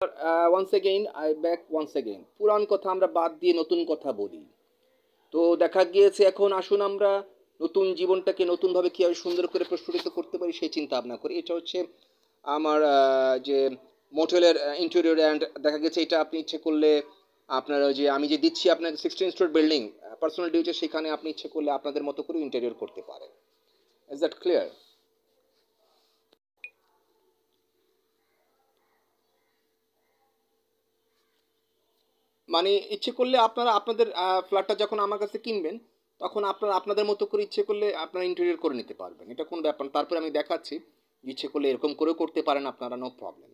Once again I back once again পুরান কথা আমরা বাদ দিয়ে নতুন কথা বলি। তো দেখা গিয়েছে এখন আসুন আমরা নতুন জীবনটাকে নতুনভাবে কীভাবে সুন্দর করে প্রস্ফুটিত করতে পারি সেই চিন্তা ভাবনা করি। এটা হচ্ছে আমার যে মোটেলের ইন্টেরিয়র, অ্যান্ড দেখা গেছে এটা আপনি ইচ্ছে করলে আপনার ওই যে আমি যে দিচ্ছি আপনাকে 16 স্টোর বিল্ডিং পার্সোনাল ডিউটি, সেখানে আপনি ইচ্ছে করলে আপনাদের মতো করে ইন্টেরিয়র করতে পারেন। Is that clear? মানে ইচ্ছে করলে আপনারা আপনাদের ফ্ল্যাটটা যখন আমার কাছে কিনবেন, তখন আপনারা আপনাদের মতো করে ইচ্ছে করলে আপনারা ইন্টেরিয়র করে নিতে পারবেন, এটা কোনো ব্যাপার না। তারপরে আমি দেখাচ্ছি, ইচ্ছে করলে এরকম করেও করতে পারেন আপনারা, নো প্রবলেম।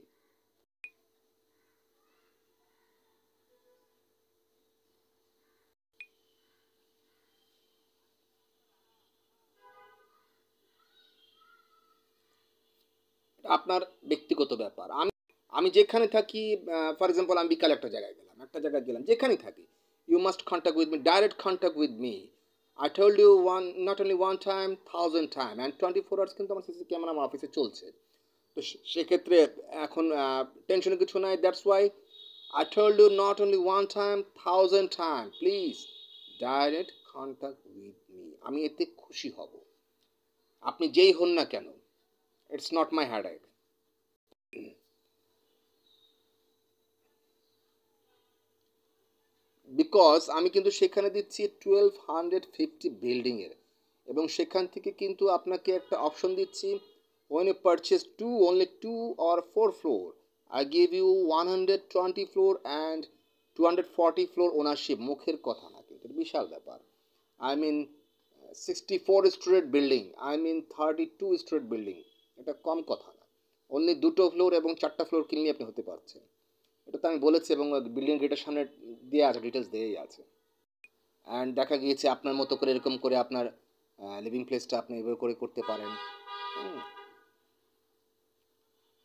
আপনার ব্যক্তিগত ব্যাপার। আমি আমি যেখানে থাকি, ফর এক্সাম্পল আমি বিকালে একটা জায়গায় গেলাম, যেখানেই থাকি, you must contact with me, direct contact with me. I told you one, not only one time, 1000 time, and 24 hours কিন্তু আমার সিসি ক্যামেরা আমার অফিসে চলছে। তো সেক্ষেত্রে এখন টেনশনের কিছু নাই। That's why I told you not only one time, 1000 time, please direct contact with me. আমি এতে খুশি হব, আপনি যেই হন না কেন। It's not my headache. Because আমি কিন্তু সেখানে দিচ্ছি 1250 বিল্ডিংয়ের, এবং সেখান থেকে কিন্তু আপনাকে একটা অপশন দিচ্ছি, when you purchase two, only 2 or 4 floor, I give you 120 floor and 240 floor ownership। মুখের কথা না, কিন্তু বিশাল ব্যাপার। I mean 64 storied building, I mean 32 storied building, এটা কম কথা না। অনলি 2টো ফ্লোর এবং 4টা ফ্লোর কিনলে আপনি হতে পারছেন। এটা তো আমি বলেছি, এবং বিল্ডিং গেটের সামনে দেওয়া আছে, ডিটেলস দেওয়াই আছে। অ্যান্ড দেখা গিয়েছে আপনার মতো করে এরকম করে আপনার লিভিং প্লেসটা আপনি এভাবে করে করতে পারেন।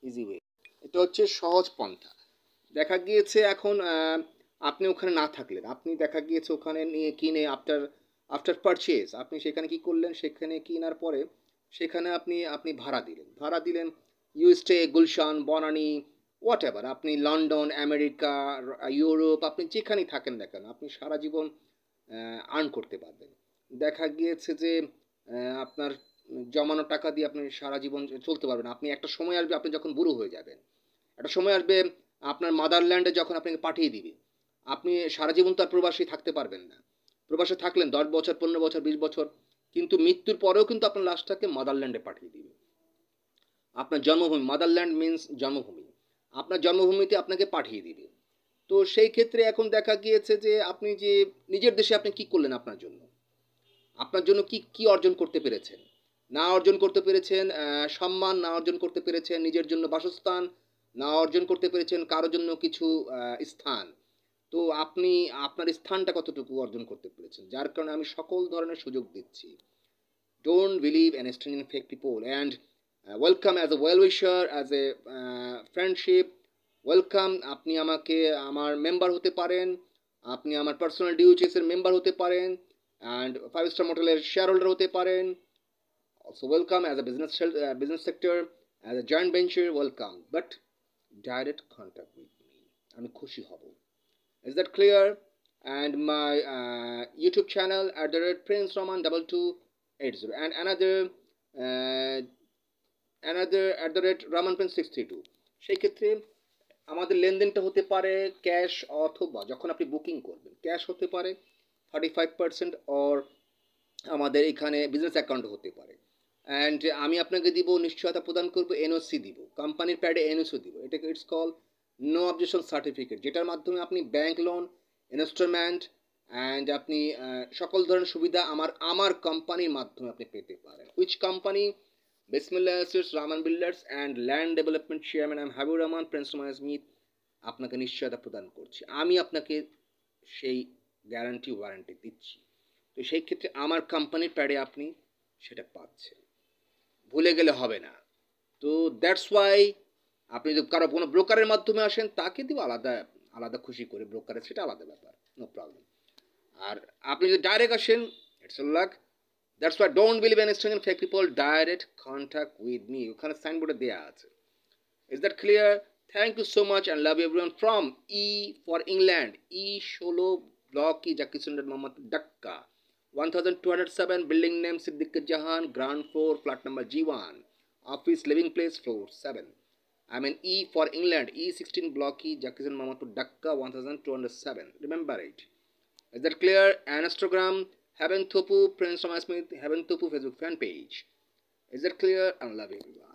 ইজি ওয়ে, এটা হচ্ছে সহজ পন্থা। দেখা গিয়েছে এখন আপনি ওখানে না থাকলেন, আপনি দেখা গিয়েছে ওখানে নিয়ে কিনে আফটার আফটার পারচেজ আপনি সেখানে কি করলেন, সেখানে কেনার পরে সেখানে আপনি আপনি ভাড়া দিলেন। You stay Gulshan, Banani, whatever, আপনি লন্ডন, আমেরিকা, ইউরোপ, আপনি যেখানেই থাকেন না কেন, আপনি সারা জীবন আর্ন করতে পারবেন। দেখা গিয়েছে যে আপনার জমানো টাকা দিয়ে আপনি সারা জীবন চলতে পারবেন। আপনি একটা সময় আসবে, আপনি যখন বুড়ো হয়ে যাবেন, একটা সময় আসবে আপনার মাদারল্যান্ডে যখন আপনাকে পাঠিয়ে দিবে, আপনি সারা জীবন তো আর প্রবাসী থাকতে পারবেন না। প্রবাসে থাকলেন 10 বছর, 15 বছর, 20 বছর, কিন্তু মৃত্যুর পরেও কিন্তু আপনার লাশটাকে মাদারল্যান্ডে পাঠিয়ে দিবে। আপনার জন্মভূমি, মাদারল্যান্ড মিন্স জন্মভূমি, আপনার জন্মভূমিতে আপনাকে পাঠিয়ে দিবে। তো সেই ক্ষেত্রে এখন দেখা গিয়েছে যে আপনি যে নিজের দেশে আপনি কি করলেন, আপনার জন্য কি কি অর্জন করতে পেরেছেন? না অর্জন করতে পেরেছেন সম্মান, না অর্জন করতে পেরেছেন নিজের জন্য বাসস্থান, না অর্জন করতে পেরেছেন কারোর জন্য কিছু স্থান। তো আপনি আপনার স্থানটা কতটুকু অর্জন করতে পেরেছেন, যার কারণে আমি সকল ধরনের সুযোগ দিচ্ছি। Don't believe and stand in fake people, and welcome as a well উইশার, as a friendship. Welcome, আপনি আমাকে আমার মেম্বার হতে পারেন, আপনি আমার পার্সোনাল ডিউটিস এর মেম্বার হতে পারেন, অ্যান্ড 5 স্টার মোটেলের শেয়ার হোল্ডার হতে পারেন। Also welcome as a business sector, as a joint venture, welcome, but direct contact with me, আমি খুশি হব। Is that clear? And my YouTube channel @Prince Roman 2280, and uh, another @Raman Prince 632। সেই ক্ষেত্রে আমাদের লেনদেনটা হতে পারে ক্যাশ, অথবা যখন আপনি বুকিং করবেন ক্যাশ হতে পারে 35%, অর আমাদের এখানে বিজনেস অ্যাকাউন্ট হতে পারে। অ্যান্ড আমি আপনাকে দিব, নিশ্চয়তা প্রদান করবো, এনওসি দিব, কোম্পানির প্যাডে এনওসি দিব, এটাকে it's call no objection certificate, যেটার মাধ্যমে আপনি ব্যাংক লোন, ইনস্টলমেন্ট, অ্যান্ড আপনি সকল ধরনের সুবিধা আমার কোম্পানির মাধ্যমে আপনি পেতে পারেন। Which company? Bismillah assets, Raman builders and land development chairman I M Habibur Rahman, Prince Rahman Smith আপনাকে নিশ্চয়তা প্রদান করছি। আমি আপনাকে সেই ওয়ারেন্টি দিচ্ছি। তো সেই ক্ষেত্রে আমার কোম্পানির প্যাডে আপনি সেটা পাচ্ছেন, ভুলে গেলে হবে না। তো দ্যাটস ওয়াই আপনি যদি কারো কোনো ব্রোকারের মাধ্যমে আসেন, তাকে দিব আলাদা আলাদা খুশি করে, ব্রোকারের সেটা আলাদা ব্যাপার, নো প্রবলেম। আর আপনি যদি ডাইরেক্ট আসেন, it's a lakh. That's why don't believe N strange fake people, direct contact with me, ওখানে সাইনবোর্ডে দেওয়া আছে। Is that clear? Thank you so much and love you everyone from E for England. E 16 block की जाकिर सुंदर Mohammad डक्का 1207 building name Siddiq Jahan ground floor flat number G1 office living place floor 7. I mean E for England E16 block की जाकिर सुंदर Mohammad डक्का 1207. Remember it. Is that clear? And Instagram Heaven Thopu Prince Thomas Smith Heaven Thopu Facebook fan page. Is that clear? And love you everyone.